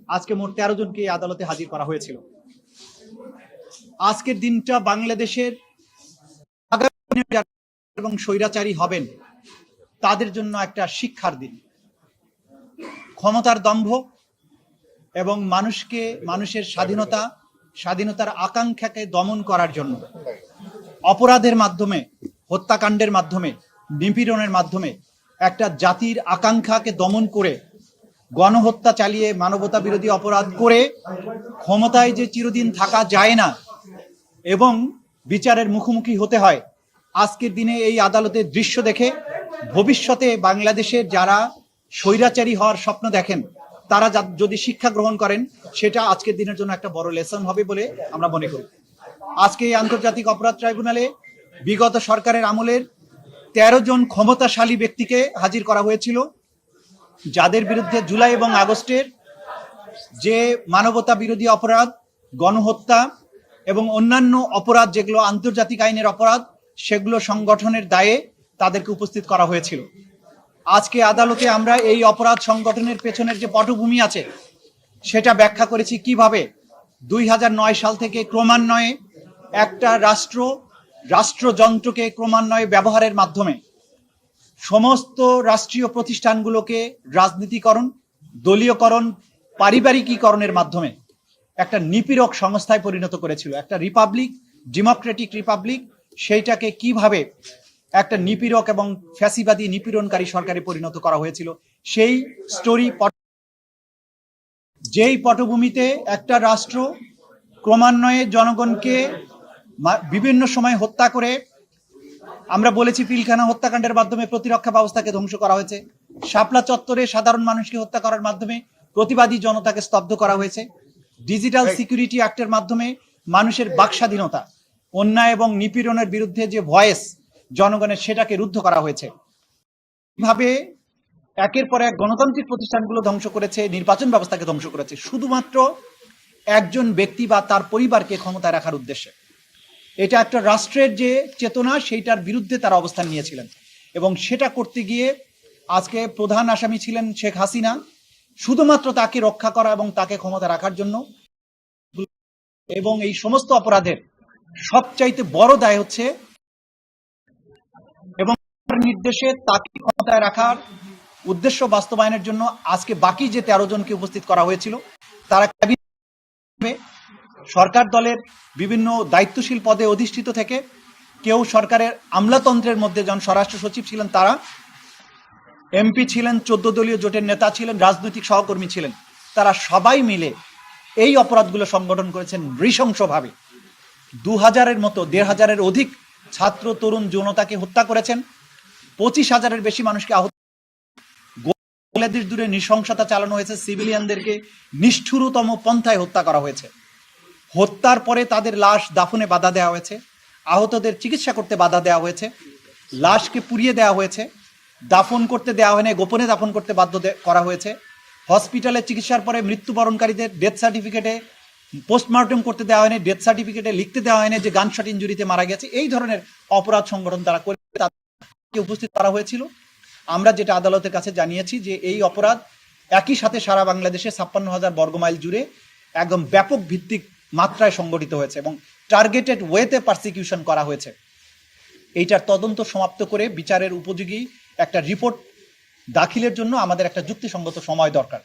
আজকে মোট 13 জনকে এই আদালতে হাজির করা হয়েছিল। আজকের দিনটা বাংলাদেশের আগামী এবং স্বৈরাচারী হবেন তাদের জন্য একটা শিক্ষার দিন। ক্ষমতার দম্ভ এবং মানুষের স্বাধীনতার আকাঙ্ক্ষাকে দমন করার জন্য অপরাধের মাধ্যমে, হত্যাকাণ্ডের মাধ্যমে, নিপীড়নের মাধ্যমে একটা জাতির আকাঙ্ক্ষাকে দমন করে গণহত্যা চালিয়ে মানবতা বিরোধী অপরাধ করে ক্ষমতায় যে চিরদিন থাকা যায় না এবং বিচারের মুখোমুখি হতে হয়, আজকের দিনে এই আদালতের দৃশ্য দেখে ভবিষ্যতে বাংলাদেশের যারা স্বৈরাচারী হওয়ার স্বপ্ন দেখেন তারা যদি শিক্ষা গ্রহণ করেন, সেটা আজকের দিনের জন্য একটা বড় লেসন হবে বলে আমরা মনে করি। আজকে এই আন্তর্জাতিক অপরাধ ট্রাইব্যুনালে বিগত সরকারের আমলের 13 জন ক্ষমতাশালী ব্যক্তিকে হাজির করা হয়েছিল, যাদের বিরুদ্ধে জুলাই এবং আগস্টের যে মানবতা বিরোধী অপরাধ, গণহত্যা এবং অন্যান্য অপরাধ যেগুলো আন্তর্জাতিক আইনের অপরাধ, সেগুলো সংগঠনের দায়ে তাদেরকে উপস্থিত করা হয়েছিল। আজকে আদালতে আমরা এই অপরাধ সংগঠনের পেছনের যে পটভূমি আছে সেটা ব্যাখ্যা করেছি কিভাবে 2009 সাল থেকে ক্রমান্বয়ে একটা রাষ্ট্রযন্ত্রকে ক্রমান্বয়ে ব্যবহারের মাধ্যমে সমস্ত রাষ্ট্রীয় প্রতিষ্ঠানগুলোকে রাজনীতিকরণ, দলীয়করণ, পারিবারিকীকরণের মাধ্যমে একটা নিপীড়ক সংস্থায় পরিণত করেছিল। একটা রিপাবলিক, ডেমোক্রেটিক রিপাবলিক, সেইটাকে কিভাবে একটা নিপীড়ক এবং ফ্যাসিবাদী নিপীড়নকারী সরকারে পরিণত করা হয়েছিল, সেই স্টোরি। যেই পটভূমিতে একটা রাষ্ট্র ক্রমান্বয়ে জনগণকে বিভিন্ন সময় হত্যা করে, আমরা বলেছি পিলখানা হত্যাকাণ্ডের মাধ্যমে প্রতিরক্ষা ব্যবস্থাকে ধ্বংস করা হয়েছে, শাপলা চত্বরে সাধারণ মানুষকে হত্যা করার মাধ্যমে প্রতিবাদী জনতাকে স্তব্ধ করা হয়েছে, ডিজিটাল সিকিউরিটি অ্যাক্টের মাধ্যমে মানুষের বাক স্বাধীনতা, অন্যায় এবং নিপীড়নের বিরুদ্ধে যে ভয়েস জনগণের, সেটাকে রুদ্ধ করা হয়েছে। এভাবে একের পর এক গণতান্ত্রিক প্রতিষ্ঠানগুলো ধ্বংস করেছে, নির্বাচন ব্যবস্থাকে ধ্বংস করেছে, শুধুমাত্র একজন ব্যক্তি বা তার পরিবারকে ক্ষমতায় রাখার উদ্দেশ্যে। এটা একটা রাষ্ট্রের যে চেতনা, সেইটার বিরুদ্ধে তারা অবস্থান নিয়েছিলেন এবং সেটা করতে গিয়ে আজকে প্রধান আসামি ছিলেন শেখ হাসিনা, শুধুমাত্র তাকে রক্ষা করা এবং তাকে ক্ষমতা রাখার জন্য। এবং এই সমস্ত অপরাধের সবচাইতে বড় দায় হচ্ছে এবং নির্দেশে তাকে ক্ষমতায় রাখার উদ্দেশ্য বাস্তবায়নের জন্য আজকে বাকি যে 13 জনকে উপস্থিত করা হয়েছিল, তারা সরকার দলের বিভিন্ন দায়িত্বশীল পদে অধিষ্ঠিত থেকে, কেউ সরকারের আমলাতন্ত্রের মধ্যে জন স্বরাষ্ট্র সচিব ছিলেন, তারা এমপি ছিলেন, 14 দলীয় জোটের নেতা ছিলেন, রাজনৈতিক সহকর্মী ছিলেন, তারা সবাই মিলে এই অপরাধগুলো সংগঠন করেছেন নৃশংসভাবে। 2000-এর মতো 1500-এর অধিক ছাত্র তরুণ জনতাকে হত্যা করেছেন, 25,000-এর বেশি মানুষকে আহত, বাংলাদেশ জুড়ে নৃশংসতা চালানো হয়েছে, সিভিলিয়ানদেরকে নিষ্ঠুরতম পন্থায় হত্যা করা হয়েছে। হত্যার পরে তাদের লাশ দাফনে বাধা দেওয়া হয়েছে, আহতদের চিকিৎসা করতে বাধা দেওয়া হয়েছে, লাশকে পুড়িয়ে দেওয়া হয়েছে, দাফন করতে দেওয়া হয়নি, গোপনে দাফন করতে বাধ্য করা হয়েছে। হসপিটালে চিকিৎসার পরে মৃত্যুবরণকারীদের ডেথ সার্টিফিকেটে পোস্টমর্টম করতে দেওয়া হয়নি, ডেথ সার্টিফিকেটে লিখতে দেওয়া হয়নি যে গানশট ইঞ্জুরিতে মারা গেছে। এই ধরনের অপরাধ সংগঠন তারা করে তাদেরকে উপস্থিত করা হয়েছিল। আমরা যেটা আদালতের কাছে জানিয়েছি যে এই অপরাধ একই সাথে সারা বাংলাদেশে 56,000 বর্গমাইল জুড়ে একদম ব্যাপক ভিত্তিক মাত্রায় সংগঠিত হয়েছে এবং টার্গেটেড ওয়েতে পারসিকিউশন করা হয়েছে। এইটার তদন্ত সমাপ্ত করে বিচারের উপযোগী একটা রিপোর্ট দাখিলের জন্য আমাদের একটা যুক্তিসঙ্গত সময় দরকার।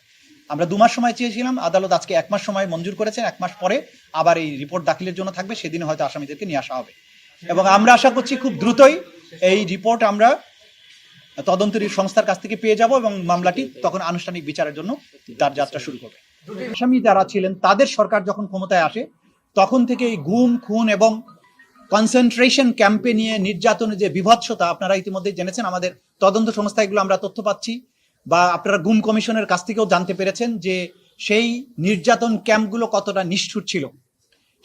আমরা 2 মাস সময় চেয়েছিলাম, আদালত আজকে 1 মাস সময় মঞ্জুর করেছেন। 1 মাস পরে আবার এই রিপোর্ট দাখিলের জন্য থাকবে, সেদিন হয়তো আসামিদেরকে নিয়ে আসা হবে এবং আমরা আশা করছি খুব দ্রুতই এই রিপোর্ট আমরা তদন্তকারী সংস্থার কাছ থেকে পেয়ে যাব এবং মামলাটি তখন আনুষ্ঠানিক বিচারের জন্য তার যাত্রা শুরু করবে। আসামি যারা ছিলেন তাদের সরকার যখন ক্ষমতায় আসে তখন থেকে এই গুম, খুন এবং কনসেন্ট্রেশন ক্যাম্পে নিয়ে নির্যাতনের যে বিভৎসতা আপনারা ইতিমধ্যে জেনেছেন। আমাদের তদন্ত সংস্থা এগুলো আমরা তথ্য পাচ্ছি, বা আপনারা গুম কমিশনের কাছ থেকেও জানতে পেরেছেন যে সেই নির্যাতন ক্যাম্পগুলো কতটা নিষ্ঠুর ছিল।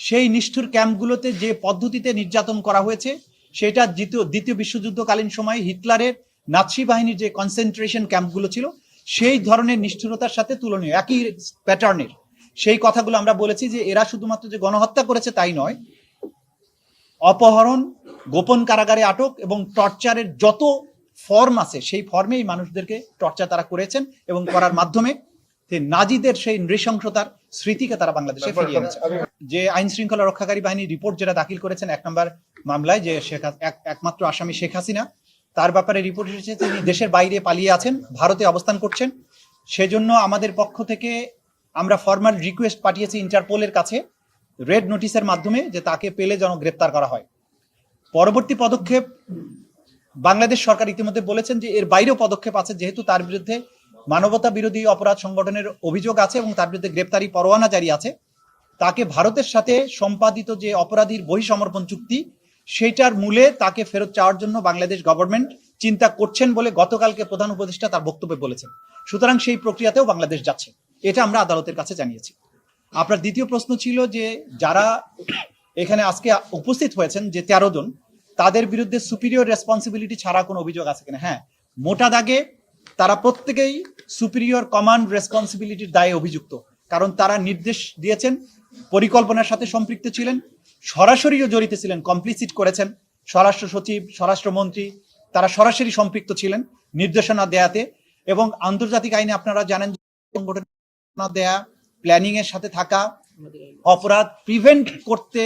সেই নিষ্ঠুর ক্যাম্পগুলোতে যে পদ্ধতিতে নির্যাতন করা হয়েছে সেটা দ্বিতীয় বিশ্বযুদ্ধকালীন সময়ে হিটলারের নাৎসি বাহিনীর যে কনসেন্ট্রেশন ক্যাম্পগুলো ছিল সেই ধরনের নিষ্ঠুরতার সাথে তুলনীয়, একই প্যাটার্নের। সেই কথাগুলো আমরা বলেছি যে এরা শুধুমাত্র যে গণহত্যা করেছে তাই নয়, অপহরণ, গোপন কারাগারে আটক এবং টর্চারের যত ফর্ম আছে সেই ফর্মে এই মানুষদেরকে টর্চার তারা করেছেন এবং করার মাধ্যমে নাজিদের সেই নৃশংসতার স্মৃতিকে তারা বাংলাদেশে ফিরিয়ে এনেছে। যে আইন শৃঙ্খলা রক্ষাকারী বাহিনীর রিপোর্ট যেটা দাখিল করেছেন 1 নম্বর মামলায়, যে একমাত্র আসামি শেখ হাসিনা, তার ব্যাপারে রিপোর্ট এসেছে তিনি দেশের বাইরে পালিয়ে আছেন, ভারতে অবস্থান করছেন। সেজন্য আমাদের পক্ষ থেকে আমরা ফরমাল রিকোয়েস্ট পাঠিয়েছি ইন্টারপোলের কাছে রেড নোটিশের মাধ্যমে, যে তাকে পেলে যেন গ্রেপ্তার করা হয়। পরবর্তী পদক্ষেপ বাংলাদেশ সরকার ইতিমধ্যে বলেছেন যে এর বাইরেও পদক্ষেপ আছে, যেহেতু তার বিরুদ্ধে মানবতা বিরোধী অপরাধ সংগঠনের অভিযোগ আছে এবং তার বিরুদ্ধে গ্রেপ্তারি পরোয়ানা জারি আছে। তাকে ভারতের সাথে সম্পাদিত যে অপরাধীর বহিঃসমর্পণ চুক্তি, সেইটার মূলে তাকে ফেরত চাওয়ার জন্য বাংলাদেশ গভর্নমেন্ট চিন্তা করছেন বলে গতকালকে প্রধান উপদেষ্টা তার বক্তব্যে বলেছেন। সুতরাং সেই প্রক্রিয়াতেও বাংলাদেশ যাচ্ছে, এটা আমরা আদালতের কাছে জানিয়েছি। আপনার দ্বিতীয় প্রশ্ন ছিল যে যারা এখানে আজকে উপস্থিত হয়েছেন যে 13 জন, তাদের বিরুদ্ধে সুপিরিয়র রেসপন্সিবিলিটি ছাড়া কোনো অভিযোগ আছে কিনা? হ্যাঁ, মোটা দাগে তারা প্রত্যেকেই সুপিরিয়র কমান্ড রেসপন্সিবিলিটির দায়ে অভিযুক্ত, কারণ তারা নির্দেশ দিয়েছেন, পরিকল্পনার সাথে সম্পৃক্ত ছিলেন, সরাসরিও জড়িত ছিলেন, কমপ্লিসিট করেছেন। স্বরাষ্ট্র সচিব, স্বরাষ্ট্রমন্ত্রী তারা সরাসরি সম্পৃক্ত ছিলেন নির্দেশনা দেয়াতে। এবং আন্তর্জাতিক আইনে আপনারা জানেন সংগঠন দেয়া, প্ল্যানিং এর সাথে থাকা, অপরাধ প্রিভেন্ট করতে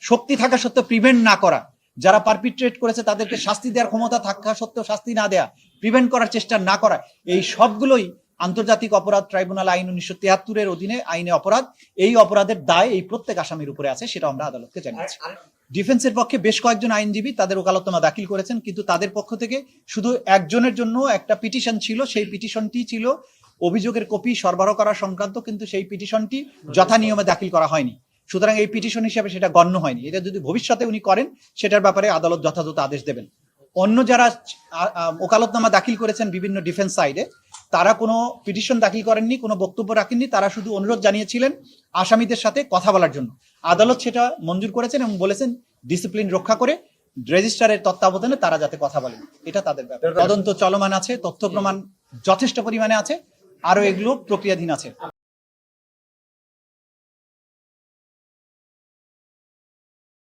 শক্তি থাকা সত্ত্বেও প্রিভেন্ট না করা, যারা পারপিট্রেট করেছে তাদেরকে শাস্তি দেওয়ার ক্ষমতা থাকা সত্ত্বেও শাস্তি না দেয়া, প্রিভেন্ট করার চেষ্টা না করা, এই সবগুলোই আন্তর্জাতিক অপরাধ ট্রাইব্যুনাল আইন 1973-এর অধীনে আইনে অপরাধ। এই অপরাধের দায় এই প্রত্যেক আসামির উপরে আছে, সেটা আমরা আদালতকে জানিয়েছি। ডিফেন্সের পক্ষে বেশ কয়েকজন আইনজীবী তাদের ওকালতনামা দাখিল করেছেন, কিন্তু তাদের পক্ষ থেকে শুধু একজনের জন্য একটা পিটিশন ছিল, সেই পিটিশনটি ছিল অভিযোগের কপি সরবরাহ করা সংক্রান্ত, কিন্তু সেই পিটিশনটি যথা নিয়মে দাখিল করা হয়নি। সুতরাং এই পিটিশন হিসেবে সেটা গণ্য হয়নি। এটা যদি ভবিষ্যতে উনি করেন, সেটার ব্যাপারে আদালত যথাযথ আদেশ দেবেন। অন্য যারা ওকালতনামা দাখিল করেছেন বিভিন্ন ডিফেন্স সাইডে, তারা কোনো পিটিশন দাখিল করেননি, কোনো বক্তব্য রাখেননি, তারা শুধু অনুরোধ জানিয়েছিলেন আসামিদের সাথে কথা বলার জন্য। আদালত সেটা মঞ্জুর করেছেন এবং বলেছেন ডিসিপ্লিন রক্ষা করে রেজিস্ট্রারের তত্ত্বাবধানে তারা যাতে কথা বলেন, এটা তাদের ব্যাপার। তদন্ত চলমান আছে, তথ্য প্রমাণ যথেষ্ট পরিমাণে আছে, আরো এগুলো প্রক্রিয়াধীন আছে।